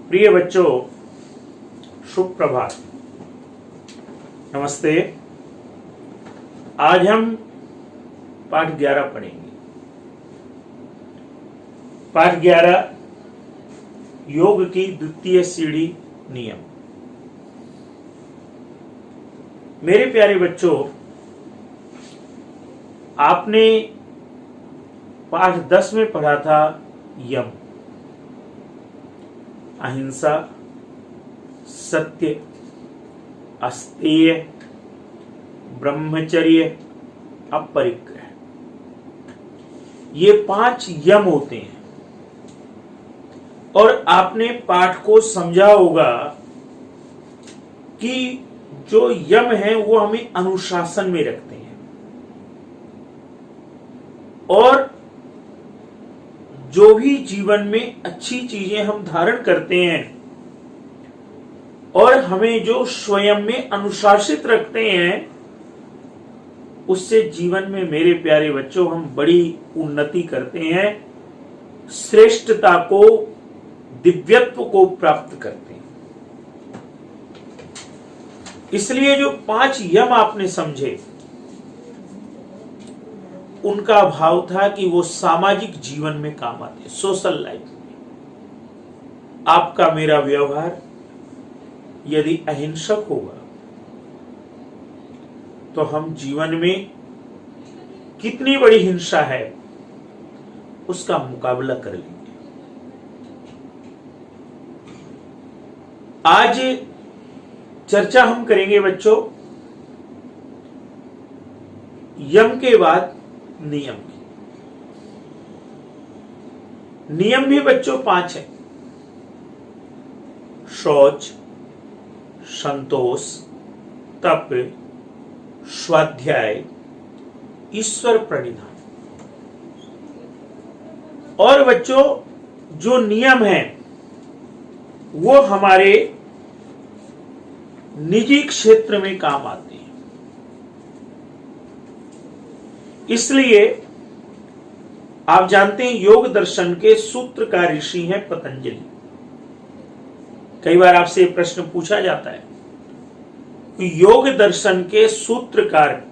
प्रिय बच्चों, शुभ प्रभात। नमस्ते। आज हम पाठ 11 पढ़ेंगे। पाठ 11 योग की द्वितीय सीढ़ी नियम। मेरे प्यारे बच्चों, आपने पाठ 10 में पढ़ा था यम। अहिंसा, सत्य, अस्तेय, ब्रह्मचर्य, अपरिग्रह, ये 5 यम होते हैं। और आपने पाठ को समझा होगा कि जो यम है वो हमें अनुशासन में रखते हैं, और जो भी जीवन में अच्छी चीजें हम धारण करते हैं और हमें जो स्वयं में अनुशासित रखते हैं, उससे जीवन में मेरे प्यारे बच्चों हम बड़ी उन्नति करते हैं, श्रेष्ठता को, दिव्यत्व को प्राप्त करते हैं। इसलिए जो 5 यम आपने समझे, उनका भाव था कि वो सामाजिक जीवन में काम आते हैं, सोशल लाइफ में। आपका मेरा व्यवहार यदि अहिंसक होगा तो हम जीवन में कितनी बड़ी हिंसा है उसका मुकाबला कर लेंगे। आज चर्चा हम करेंगे बच्चों यम के बाद नियम की। नियम भी बच्चों 5 है। शौच, संतोष, तप, स्वाध्याय, ईश्वर प्रणिधान। और बच्चों जो नियम है वो हमारे निजी क्षेत्र में काम आते हैं। इसलिए आप जानते हैं योग दर्शन के सूत्रकार ऋषि हैं पतंजलि। कई बार आपसे प्रश्न पूछा जाता है कि योग दर्शन के सूत्रकार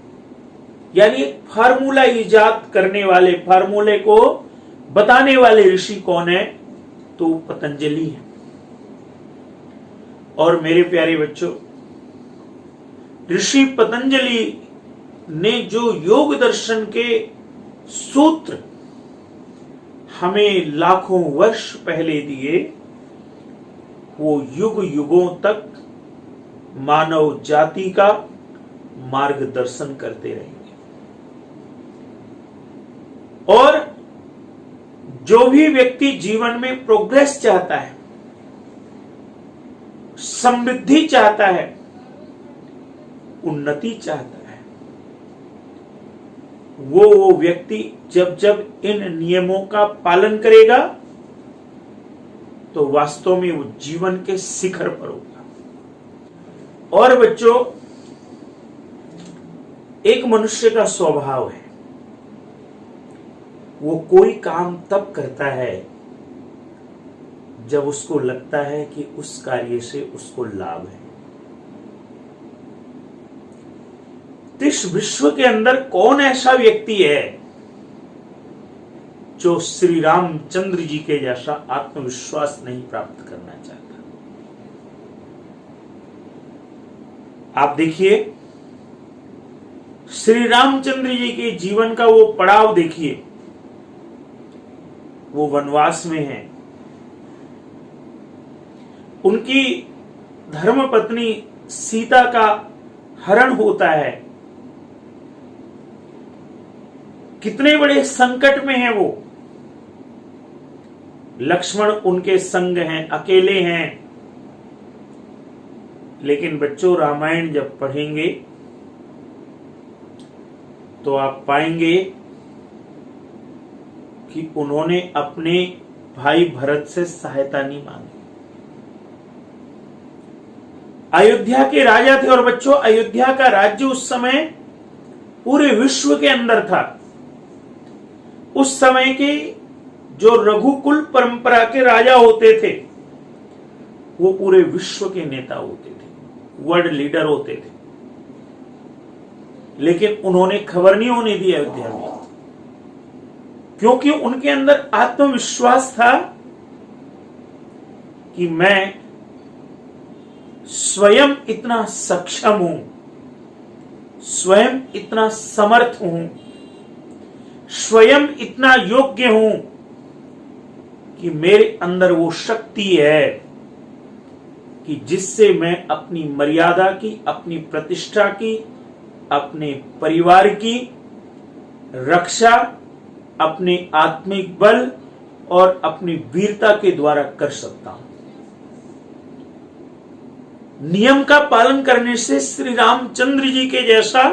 यानी फार्मूला इजाद करने वाले, फार्मूले को बताने वाले ऋषि कौन है? तो पतंजलि है। और मेरे प्यारे बच्चों, ऋषि पतंजलि ने जो योग दर्शन के सूत्र हमें लाखों वर्ष पहले दिए, वो युग युगों तक मानव जाति का मार्गदर्शन करते रहेंगे। और जो भी व्यक्ति जीवन में प्रोग्रेस चाहता है, समृद्धि चाहता है, उन्नति चाहता है, वो व्यक्ति जब जब इन नियमों का पालन करेगा तो वास्तव में वो जीवन के शिखर पर होगा। और बच्चों, एक मनुष्य का स्वभाव है, वो कोई काम तब करता है जब उसको लगता है कि उस कार्य से उसको लाभ है। इस विश्व के अंदर कौन ऐसा व्यक्ति है जो श्री रामचंद्र जी के जैसा आत्मविश्वास नहीं प्राप्त करना चाहता? आप देखिए, श्री रामचंद्र जी के जीवन का वो पड़ाव देखिए। वो वनवास में हैं, उनकी धर्मपत्नी सीता का हरण होता है, कितने बड़े संकट में है वो। लक्ष्मण उनके संग हैं, अकेले हैं। लेकिन बच्चों, रामायण जब पढ़ेंगे तो आप पाएंगे कि उन्होंने अपने भाई भरत से सहायता नहीं मांगी। अयोध्या के राजा थे, और बच्चों अयोध्या का राज्य उस समय पूरे विश्व के अंदर था। उस समय के जो रघुकुल परंपरा के राजा होते थे, वो पूरे विश्व के नेता होते थे, वर्ल्ड लीडर होते थे, लेकिन उन्होंने खबर नहीं होने दी अयोध्या में, क्योंकि उनके अंदर आत्मविश्वास था कि मैं स्वयं इतना सक्षम हूं, स्वयं इतना समर्थ हूं, स्वयं इतना योग्य हूं कि मेरे अंदर वो शक्ति है कि जिससे मैं अपनी मर्यादा की, अपनी प्रतिष्ठा की, अपने परिवार की रक्षा अपने आत्मिक बल और अपनी वीरता के द्वारा कर सकता हूं। नियम का पालन करने से श्री रामचंद्र जी के जैसा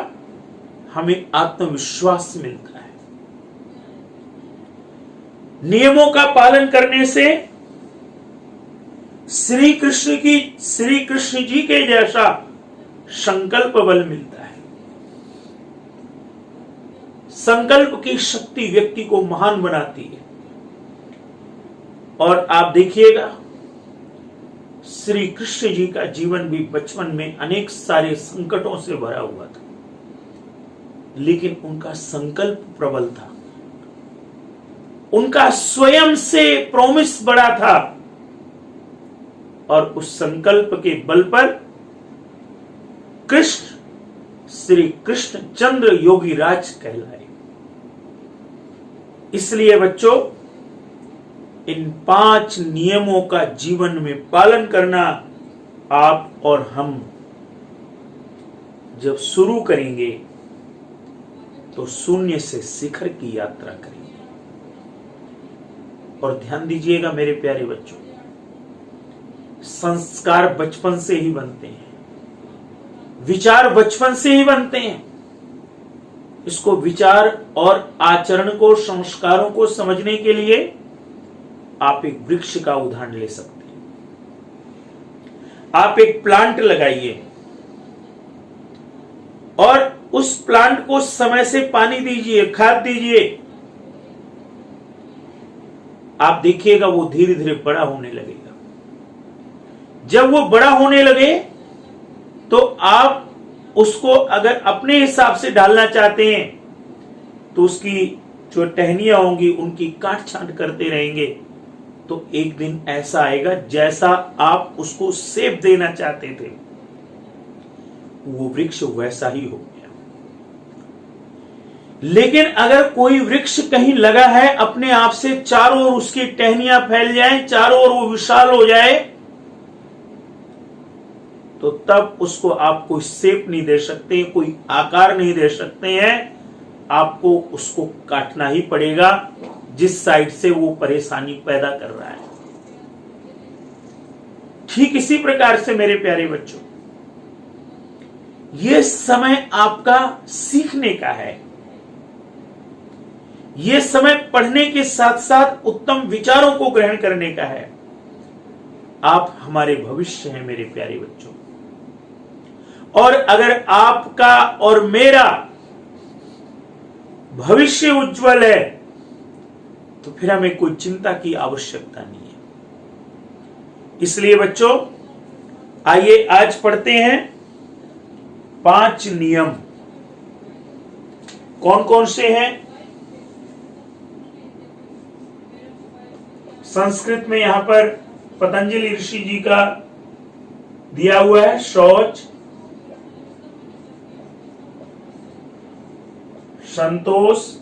हमें आत्मविश्वास मिलता है। नियमों का पालन करने से श्री कृष्ण जी के जैसा संकल्प बल मिलता है। संकल्प की शक्ति व्यक्ति को महान बनाती है। और आप देखिएगा, श्री कृष्ण जी का जीवन भी बचपन में अनेक सारे संकटों से भरा हुआ था, लेकिन उनका संकल्प प्रबल था, उनका स्वयं से प्रॉमिस बड़ा था, और उस संकल्प के बल पर कृष्ण श्री कृष्ण चंद्र योगी राज कहलाए। इसलिए बच्चों, इन 5 नियमों का जीवन में पालन करना आप और हम जब शुरू करेंगे तो शून्य से शिखर की यात्रा करेंगे। और ध्यान दीजिएगा मेरे प्यारे बच्चों, संस्कार बचपन से ही बनते हैं, विचार बचपन से ही बनते हैं। इसको विचार और आचरण को, संस्कारों को समझने के लिए आप एक वृक्ष का उदाहरण ले सकते हैं। आप एक प्लांट लगाइए और उस प्लांट को समय से पानी दीजिए, खाद दीजिए, आप देखिएगा वो धीरे धीरे बड़ा होने लगेगा। जब वो बड़ा होने लगे तो आप उसको अगर अपने हिसाब से डालना चाहते हैं तो उसकी जो टहनियां होंगी उनकी काट छांट करते रहेंगे, तो एक दिन ऐसा आएगा जैसा आप उसको शेप देना चाहते थे, वो वृक्ष वैसा ही हो गया। लेकिन अगर कोई वृक्ष कहीं लगा है, अपने आप से चारों ओर उसकी टहनियां फैल जाएं, चारों ओर वो विशाल हो जाए, तो तब उसको आप कोई शेप नहीं दे सकते, कोई आकार नहीं दे सकते हैं, आपको उसको काटना ही पड़ेगा जिस साइड से वो परेशानी पैदा कर रहा है। ठीक इसी प्रकार से मेरे प्यारे बच्चों, यह समय आपका सीखने का है। यह समय पढ़ने के साथ साथ उत्तम विचारों को ग्रहण करने का है। आप हमारे भविष्य हैं मेरे प्यारे बच्चों, और अगर आपका और मेरा भविष्य उज्जवल है तो फिर हमें कोई चिंता की आवश्यकता नहीं है। इसलिए बच्चों, आइए आज पढ़ते हैं 5 नियम। कौन कौन से हैं? संस्कृत में यहां पर पतंजलि ऋषि जी का दिया हुआ है। शौच, संतोष,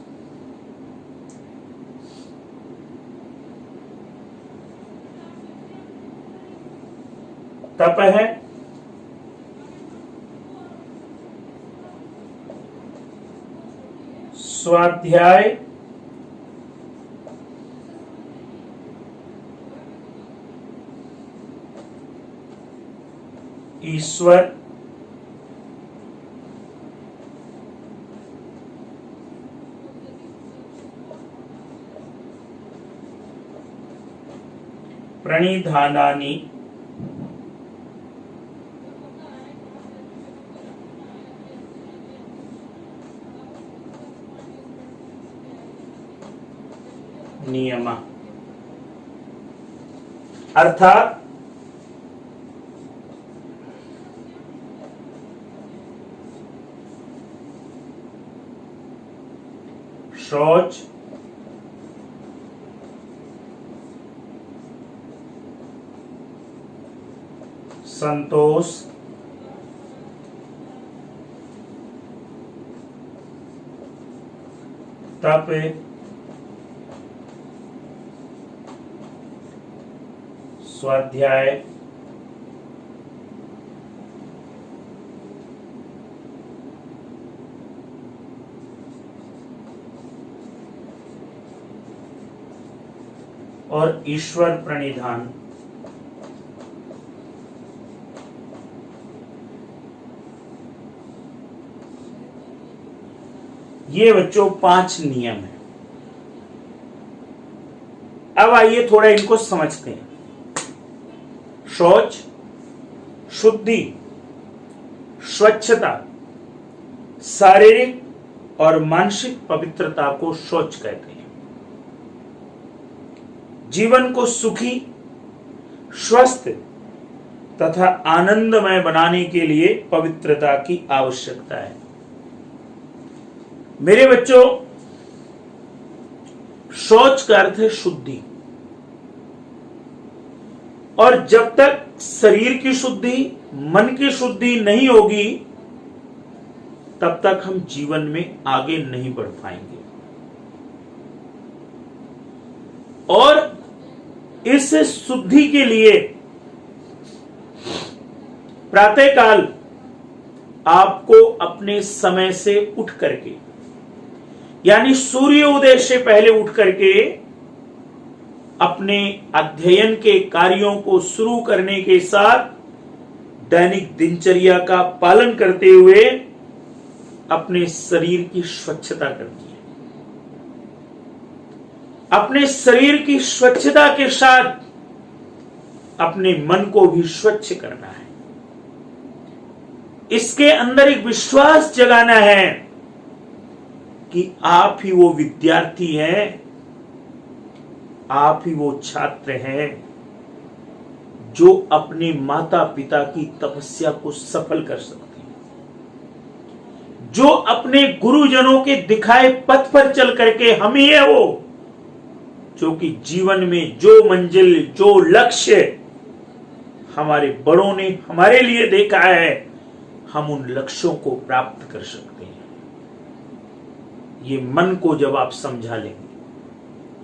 तप है, स्वाध्याय, ईश्वर, प्रणिधानानि, नियम। अर्थात शौच, संतोष, तप, स्वाध्याय, और ईश्वर प्रणिधान। ये बच्चों 5 नियम है। अब आइए थोड़ा इनको समझते हैं। शौच, शुद्धि, स्वच्छता, शारीरिक और मानसिक पवित्रता को शौच कहते हैं। जीवन को सुखी, स्वस्थ तथा आनंदमय बनाने के लिए पवित्रता की आवश्यकता है। मेरे बच्चों, शौच का अर्थ है शुद्धि, और जब तक शरीर की शुद्धि, मन की शुद्धि नहीं होगी, तब तक हम जीवन में आगे नहीं बढ़ पाएंगे। और इस शुद्धि के लिए प्रातःकाल आपको अपने समय से उठ करके, यानी सूर्योदय से पहले उठ करके अपने अध्ययन के कार्यों को शुरू करने के साथ दैनिक दिनचर्या का पालन करते हुए अपने शरीर की स्वच्छता करनी है। अपने शरीर की स्वच्छता के साथ अपने मन को भी स्वच्छ करना है। इसके अंदर एक विश्वास जगाना है कि आप ही वो विद्यार्थी हैं, आप ही वो छात्र हैं जो अपने माता पिता की तपस्या को सफल कर सकते हैं, जो अपने गुरुजनों के दिखाए पथ पर चल करके हम ही है वो जो कि जीवन में जो मंजिल, जो लक्ष्य हमारे बड़ों ने हमारे लिए देखा है, हम उन लक्ष्यों को प्राप्त कर सकते हैं। ये मन को जब आप समझा लेंगे,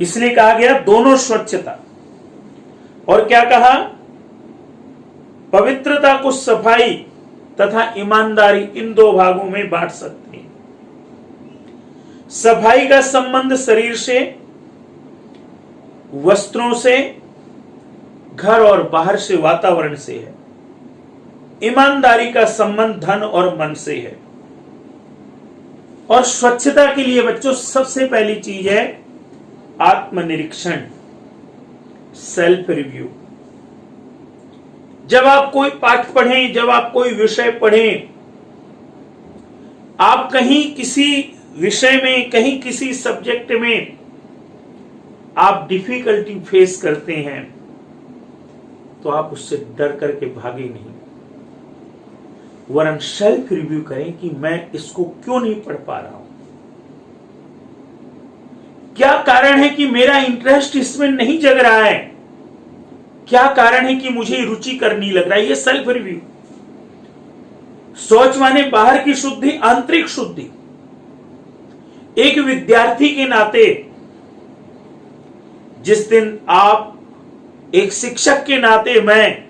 इसलिए कहा गया दोनों स्वच्छता, और क्या कहा, पवित्रता को सफाई तथा ईमानदारी, इन 2 भागों में बांट सकते हैं। सफाई का संबंध शरीर से, वस्त्रों से, घर और बाहर से, वातावरण से है। ईमानदारी का संबंध धन और मन से है। और स्वच्छता के लिए बच्चों सबसे पहली चीज है आत्मनिरीक्षण, सेल्फ रिव्यू। जब आप कोई पाठ पढ़ें, जब आप कोई विषय पढ़ें, आप कहीं किसी विषय में, कहीं किसी सब्जेक्ट में आप डिफिकल्टी फेस करते हैं, तो आप उससे डर करके भागे नहीं, वरन सेल्फ रिव्यू करें कि मैं इसको क्यों नहीं पढ़ पा रहा हूं, क्या कारण है कि मेरा इंटरेस्ट इसमें नहीं जग रहा है, क्या कारण है कि मुझे रुचिकर नहीं लग रहा है। ये सेल्फ रिव्यू। सोच माने बाहर की शुद्धि, आंतरिक शुद्धि। एक विद्यार्थी के नाते जिस दिन आप, एक शिक्षक के नाते मैं,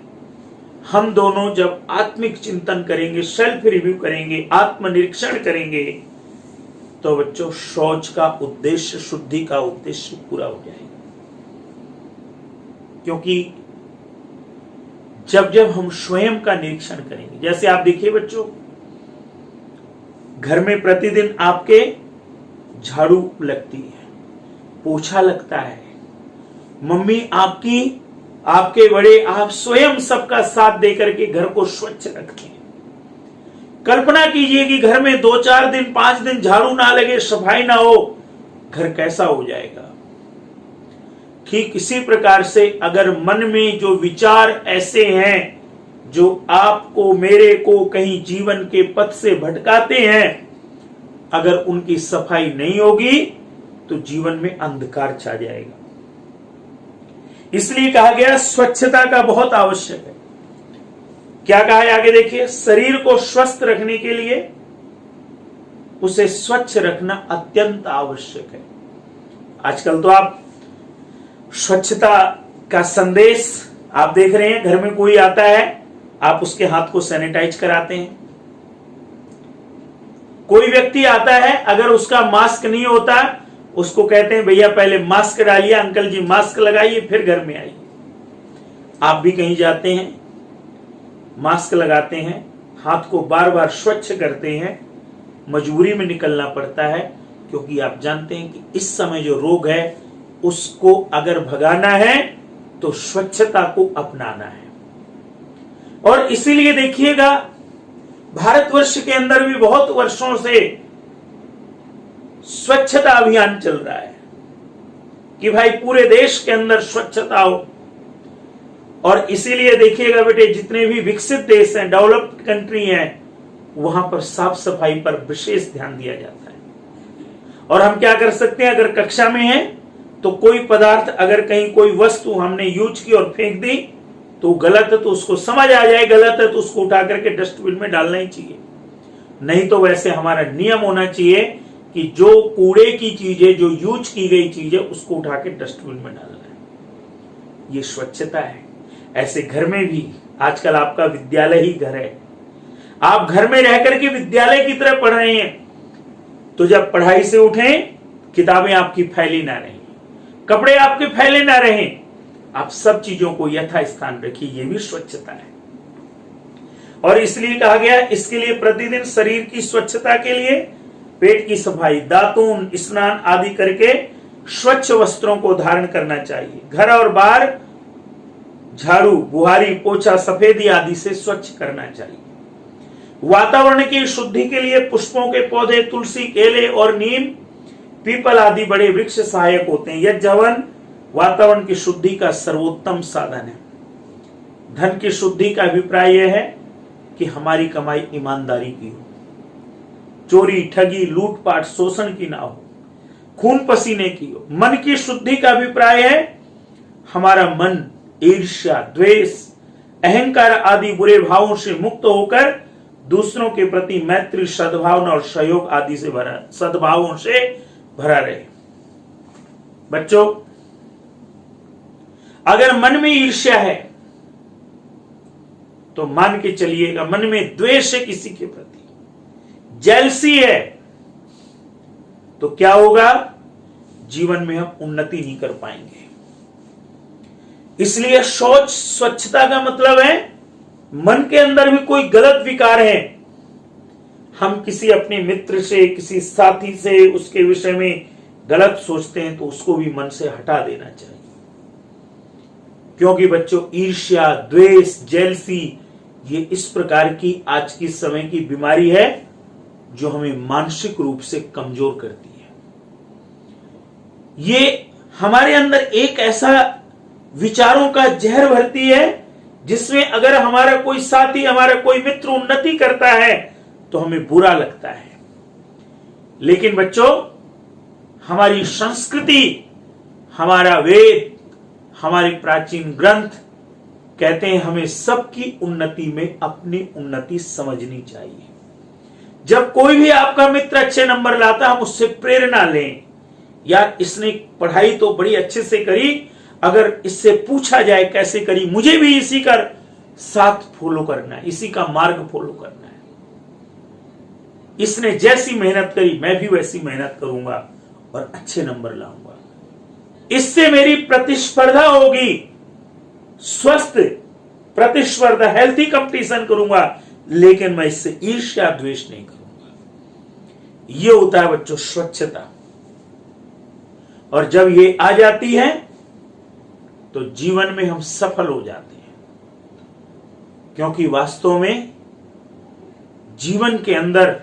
हम दोनों जब आत्मिक चिंतन करेंगे, सेल्फ रिव्यू करेंगे, आत्मनिरीक्षण करेंगे, तो बच्चों शौच का उद्देश्य, शुद्धि का उद्देश्य पूरा हो जाएगा। क्योंकि जब जब हम स्वयं का निरीक्षण करेंगे, जैसे आप देखिए बच्चों, घर में प्रतिदिन आपके झाड़ू लगती है, पोछा लगता है, मम्मी आपकी, आपके बड़े, आप स्वयं सबका साथ देकर के घर को स्वच्छ रखते हैं। कल्पना कीजिए कि घर में 2-4 दिन, 5 दिन झाड़ू ना लगे, सफाई ना हो, घर कैसा हो जाएगा। ठीक इसी प्रकार से अगर मन में जो विचार ऐसे हैं जो आपको, मेरे को कहीं जीवन के पथ से भटकाते हैं, अगर उनकी सफाई नहीं होगी तो जीवन में अंधकार छा जाएगा। इसलिए कहा गया स्वच्छता का बहुत आवश्यक है। क्या कहा है आगे देखिए, शरीर को स्वस्थ रखने के लिए उसे स्वच्छ रखना अत्यंत आवश्यक है। आजकल तो आप स्वच्छता का संदेश आप देख रहे हैं, घर में कोई आता है आप उसके हाथ को सैनिटाइज कराते हैं। कोई व्यक्ति आता है अगर उसका मास्क नहीं होता उसको कहते हैं भैया पहले मास्क डालिए, अंकल जी मास्क लगाइए फिर घर में आइए। आप भी कहीं जाते हैं मास्क लगाते हैं, हाथ को बार बार स्वच्छ करते हैं, मजबूरी में निकलना पड़ता है क्योंकि आप जानते हैं कि इस समय जो रोग है उसको अगर भगाना है तो स्वच्छता को अपनाना है। और इसीलिए देखिएगा भारतवर्ष के अंदर भी बहुत वर्षों से स्वच्छता अभियान चल रहा है कि भाई पूरे देश के अंदर स्वच्छता हो। और इसीलिए देखिएगा बेटे जितने भी विकसित देश हैं, डेवलप्ड कंट्री हैं, वहां पर साफ सफाई पर विशेष ध्यान दिया जाता है। और हम क्या कर सकते हैं, अगर कक्षा में है तो कोई पदार्थ अगर कहीं कोई वस्तु हमने यूज की और फेंक दी तो गलत है तो उसको समझ आ जाए गलत है तो उसको उठा करके डस्टबिन में डालना ही चाहिए। नहीं तो वैसे हमारा नियम होना चाहिए कि जो कूड़े की चीज है, जो यूज की गई चीज है, उसको उठा के डस्टबिन में डालना है। ये स्वच्छता है। ऐसे घर में भी आजकल आपका विद्यालय ही घर है, आप घर में रह करके विद्यालय की तरह पढ़ रहे हैं, तो जब पढ़ाई से उठें किताबें आपकी फैली ना रहें, कपड़े आपके फैले ना रहें, आप सब चीजों को यथा स्थान रखिए। ये भी स्वच्छता है। और इसलिए कहा गया इसके लिए प्रतिदिन शरीर की स्वच्छता के लिए पेट की सफाई, दातून, स्नान आदि करके स्वच्छ वस्त्रों को धारण करना चाहिए। घर और बाहर झाड़ू, बुहारी, पोछा, सफेदी आदि से स्वच्छ करना चाहिए। वातावरण की शुद्धि के लिए पुष्पों के पौधे, तुलसी, केले और नीम, पीपल आदि बड़े वृक्ष सहायक होते हैं। यज्ञ हवन वातावरण की शुद्धि का सर्वोत्तम साधन है। धन की शुद्धि का अभिप्राय यह है कि हमारी कमाई ईमानदारी की हो, चोरी, ठगी, लूटपाट, शोषण की ना हो, खून पसीने की हो। मन की शुद्धि का अभिप्राय है हमारा मन ईर्ष्या, द्वेष, अहंकार आदि बुरे भावों से मुक्त होकर दूसरों के प्रति मैत्री, सद्भावना और सहयोग आदि से भरा, सद्भावों से भरा रहे। बच्चों, अगर मन में ईर्ष्या है तो मान के चलिएगा मन में द्वेष है किसी के प्रति, जेलसी है, तो क्या होगा, जीवन में हम उन्नति नहीं कर पाएंगे। इसलिए शौच, स्वच्छता का मतलब है मन के अंदर भी कोई गलत विकार है, हम किसी अपने मित्र से, किसी साथी से उसके विषय में गलत सोचते हैं तो उसको भी मन से हटा देना चाहिए। क्योंकि बच्चों ईर्ष्या, द्वेष, जेलसी ये इस प्रकार की आज की समय की बीमारी है जो हमें मानसिक रूप से कमजोर करती है। ये हमारे अंदर एक ऐसा विचारों का जहर भरती है जिसमें अगर हमारा कोई साथी, हमारा कोई मित्र उन्नति करता है तो हमें बुरा लगता है। लेकिन बच्चों हमारी संस्कृति, हमारा वेद, हमारे प्राचीन ग्रंथ कहते हैं हमें सबकी उन्नति में अपनी उन्नति समझनी चाहिए। जब कोई भी आपका मित्र अच्छे नंबर लाता हम उससे प्रेरणा लें, यार इसने पढ़ाई तो बड़ी अच्छे से करी, अगर इससे पूछा जाए कैसे करी, मुझे भी इसी का साथ फॉलो करना है, इसी का मार्ग फॉलो करना है। इसने जैसी मेहनत करी मैं भी वैसी मेहनत करूंगा और अच्छे नंबर लाऊंगा, इससे मेरी प्रतिस्पर्धा होगी, स्वस्थ प्रतिस्पर्धा, हेल्थी कंपटीशन करूंगा, लेकिन मैं इससे ईर्ष्या द्वेष नहीं करूंगा। यह होता है बच्चों स्वच्छता। और जब ये आ जाती है तो जीवन में हम सफल हो जाते हैं, क्योंकि वास्तव में जीवन के अंदर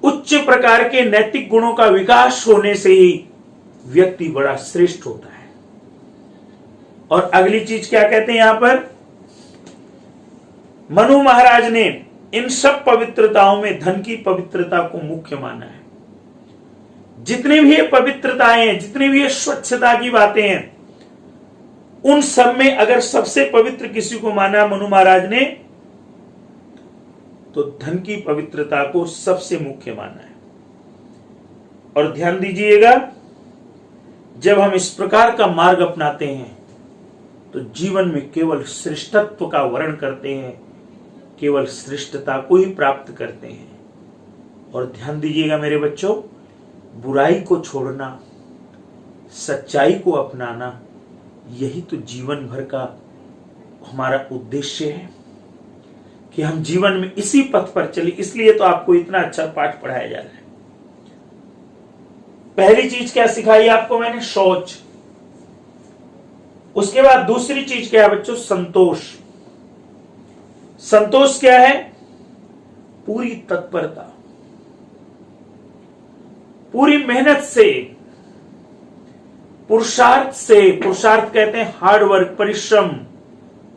उच्च प्रकार के नैतिक गुणों का विकास होने से ही व्यक्ति बड़ा श्रेष्ठ होता है। और अगली चीज क्या कहते हैं यहां पर, मनु महाराज ने इन सब पवित्रताओं में धन की पवित्रता को मुख्य माना है। जितनी भी ये पवित्रताएं हैं, जितनी भी ये स्वच्छता की बातें हैं, उन सब में अगर सबसे पवित्र किसी को माना मनु महाराज ने, तो धन की पवित्रता को सबसे मुख्य माना है। और ध्यान दीजिएगा, जब हम इस प्रकार का मार्ग अपनाते हैं तो जीवन में केवल श्रेष्ठत्व का वर्ण करते हैं, केवल श्रेष्ठता को ही प्राप्त करते हैं। और ध्यान दीजिएगा मेरे बच्चों, बुराई को छोड़ना, सच्चाई को अपनाना, यही तो जीवन भर का हमारा उद्देश्य है कि हम जीवन में इसी पथ पर चले। इसलिए तो आपको इतना अच्छा पाठ पढ़ाया जा रहा है। पहली चीज क्या सिखाई आपको मैंने? शौच। उसके बाद दूसरी चीज क्या है बच्चों? संतोष। संतोष क्या है? पूरी तत्परता, पूरी मेहनत से, पुरुषार्थ से, पुरुषार्थ कहते हैं हार्ड वर्क, परिश्रम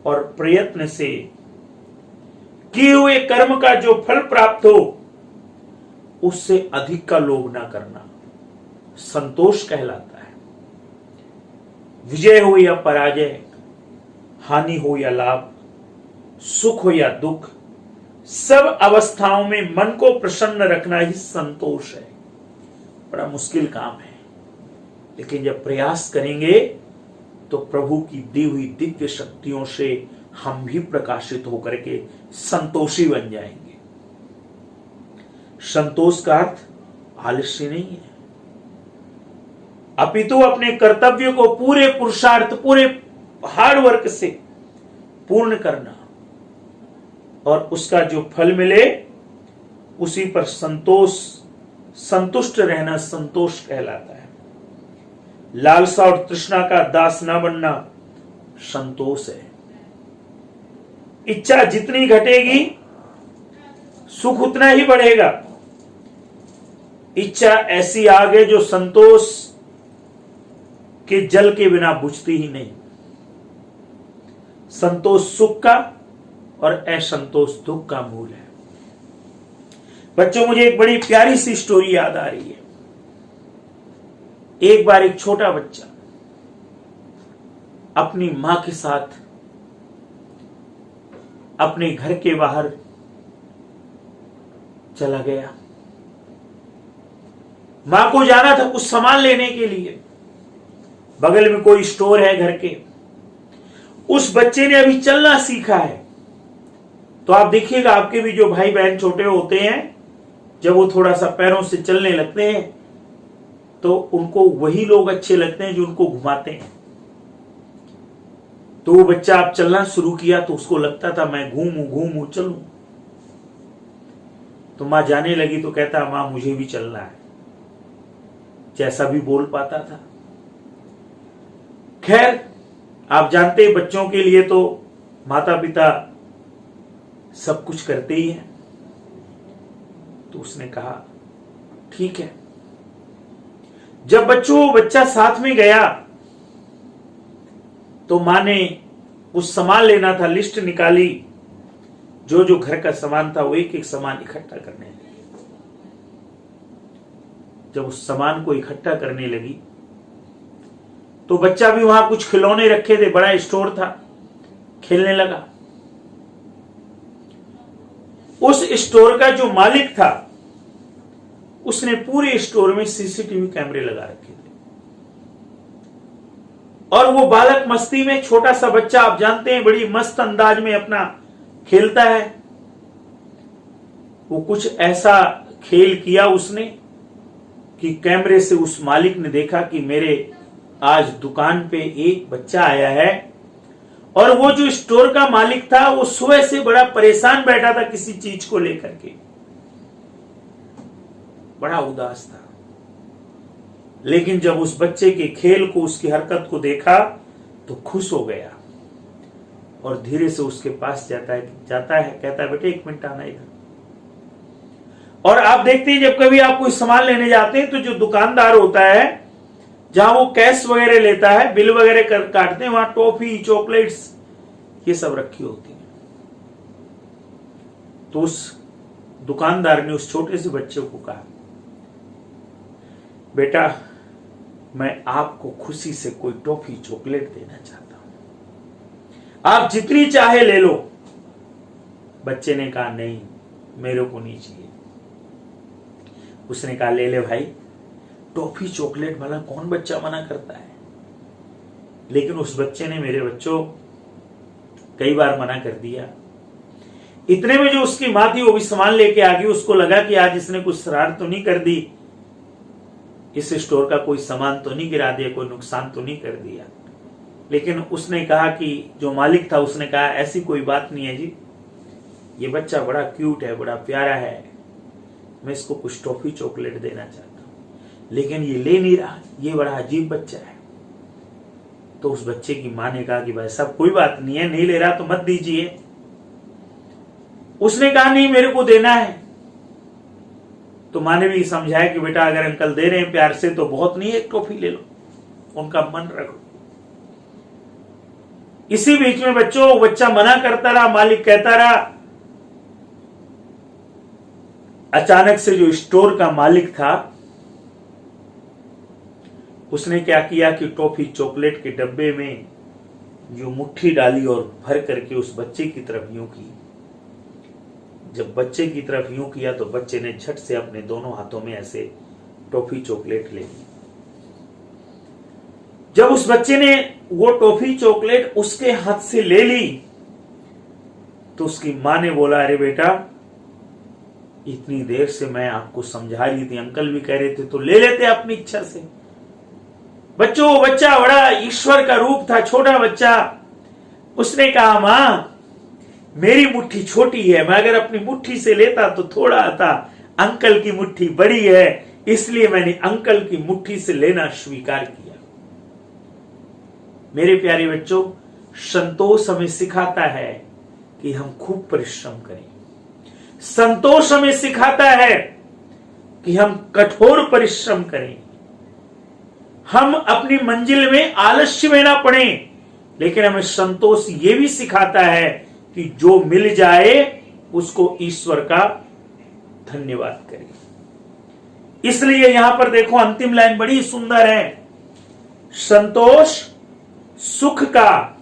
और प्रयत्न से किए हुए कर्म का जो फल प्राप्त हो उससे अधिक का लोभ ना करना संतोष कहलाता है। विजय हो या पराजय, हानि हो या लाभ, सुख हो या दुख, सब अवस्थाओं में मन को प्रसन्न रखना ही संतोष है। बड़ा मुश्किल काम है, लेकिन जब प्रयास करेंगे तो प्रभु की दी हुई दिव्य शक्तियों से हम भी प्रकाशित होकर के संतोषी बन जाएंगे। संतोष का अर्थ आलस्य नहीं है, अपितु अपने कर्तव्य को पूरे पुरुषार्थ, पूरे हार्ड वर्क से पूर्ण करना और उसका जो फल मिले उसी पर संतुष्ट रहना संतोष कहलाता है। लालसा और तृष्णा का दास न बनना संतोष है। इच्छा जितनी घटेगी सुख उतना ही बढ़ेगा। इच्छा ऐसी आग है जो संतोष के जल के बिना बुझती ही नहीं। संतोष सुख का और असंतोष दुख का मूल है। बच्चों, मुझे एक बड़ी प्यारी सी स्टोरी याद आ रही है। एक बार एक छोटा बच्चा अपनी मां के साथ अपने घर के बाहर चला गया। मां को जाना था कुछ सामान लेने के लिए, बगल में कोई स्टोर है घर के। उस बच्चे ने अभी चलना सीखा है, तो आप देखिएगा आपके भी जो भाई बहन छोटे होते हैं, जब वो थोड़ा सा पैरों से चलने लगते हैं तो उनको वही लोग अच्छे लगते हैं जो उनको घुमाते हैं। तो वो बच्चा अब चलना शुरू किया तो उसको लगता था मैं घूमूं चलूं। तो मां जाने लगी तो कहता मां मुझे भी चलना है, जैसा भी बोल पाता था। खैर, आप जानते हैं बच्चों के लिए तो माता पिता सब कुछ करते ही हैं। तो उसने कहा ठीक है। जब बच्चा साथ में गया तो मां ने उस सामान लेना था, लिस्ट निकाली, जो जो घर का सामान था वो एक एक सामान इकट्ठा करने लगी। जब उस सामान को इकट्ठा करने लगी तो बच्चा भी वहां कुछ खिलौने रखे थे, बड़ा स्टोर था, खेलने लगा। उस स्टोर का जो मालिक था उसने पूरे स्टोर में सीसीटीवी कैमरे लगा रखे थे और वो बालक मस्ती में, छोटा सा बच्चा आप जानते हैं बड़ी मस्त अंदाज में अपना खेलता है। वो कुछ ऐसा खेल किया उसने कि कैमरे से उस मालिक ने देखा कि मेरे आज दुकान पे एक बच्चा आया है। और वो जो स्टोर का मालिक था वो सुबह से बड़ा परेशान बैठा था किसी चीज को लेकर के, बड़ा उदास था। लेकिन जब उस बच्चे के खेल को, उसकी हरकत को देखा तो खुश हो गया और धीरे से उसके पास जाता है, कहता है बेटे एक मिनट आना इधर। और आप देखते हैं जब कभी आप कोई सामान लेने जाते हैं तो जो दुकानदार होता है, जहां वो कैश वगैरह लेता है, बिल वगैरह काटते हैं, वहां टॉफी, चॉकलेट्स ये सब रखी होती है। तो उस दुकानदार ने उस छोटे से बच्चे को कहा बेटा मैं आपको खुशी से कोई टॉफी चॉकलेट देना चाहता हूं, आप जितनी चाहे ले लो। बच्चे ने कहा नहीं, मेरे को नहीं चाहिए। उसने कहा ले ले भाई, टॉफी चॉकलेट भला कौन बच्चा मना करता है। लेकिन उस बच्चे ने, मेरे बच्चों, कई बार मना कर दिया। इतने में जो उसकी मां थी वो भी सामान लेके आ गई। उसको लगा कि आज इसने कुछ शरारत तो नहीं कर दी, इस स्टोर का कोई सामान तो नहीं गिरा दिया, कोई नुकसान तो नहीं कर दिया। लेकिन उसने कहा कि जो मालिक था उसने कहा ऐसी कोई बात नहीं है जी, ये बच्चा बड़ा क्यूट है, बड़ा प्यारा है, मैं इसको कुछ टॉफी चॉकलेट देना चाहता हूं, लेकिन ये ले नहीं रहा, ये बड़ा अजीब बच्चा है। तो उस बच्चे की मां ने कहा कि भाई साहब कोई बात नहीं है, नहीं ले रहा तो मत दीजिए। उसने कहा नहीं, मेरे को देना है। तो मां ने भी समझाया कि बेटा अगर अंकल दे रहे हैं प्यार से तो बहुत नहीं, एक टॉफी ले लो, उनका मन रखो। इसी बीच में बच्चों, बच्चा मना करता रहा, मालिक कहता रहा। अचानक से जो स्टोर का मालिक था उसने क्या किया कि टॉफी चॉकलेट के डब्बे में जो मुट्ठी डाली और भर करके उस बच्चे की तरफ यूं की। जब बच्चे की तरफ यूं किया तो बच्चे ने झट से अपने दोनों हाथों में ऐसे टॉफी चॉकलेट ले ली। जब उस बच्चे ने वो टॉफी चॉकलेट उसके हाथ से ले ली तो उसकी मां ने बोला, अरे बेटा इतनी देर से मैं आपको समझा रही थी, अंकल भी कह रहे थे, तो ले लेते अपनी इच्छा से। बच्चों, वो बच्चा बड़ा ईश्वर का रूप था, छोटा बच्चा। उसने कहा मां मेरी मुट्ठी छोटी है, मैं अगर अपनी मुट्ठी से लेता तो थोड़ा आता, अंकल की मुट्ठी बड़ी है, इसलिए मैंने अंकल की मुट्ठी से लेना स्वीकार किया। मेरे प्यारे बच्चों, संतोष हमें सिखाता है कि हम खूब परिश्रम करें। संतोष हमें सिखाता है कि हम कठोर परिश्रम करें। हम अपनी मंजिल में आलस्य में ना पड़े। लेकिन हमें संतोष ये भी सिखाता है कि जो मिल जाए उसको ईश्वर का धन्यवाद करें। इसलिए यहां पर देखो अंतिम लाइन बड़ी सुंदर है, संतोष सुख का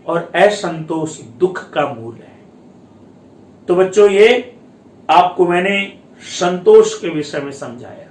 और असंतोष दुख का मूल है। तो बच्चों, ये आपको मैंने संतोष के विषय में समझाया।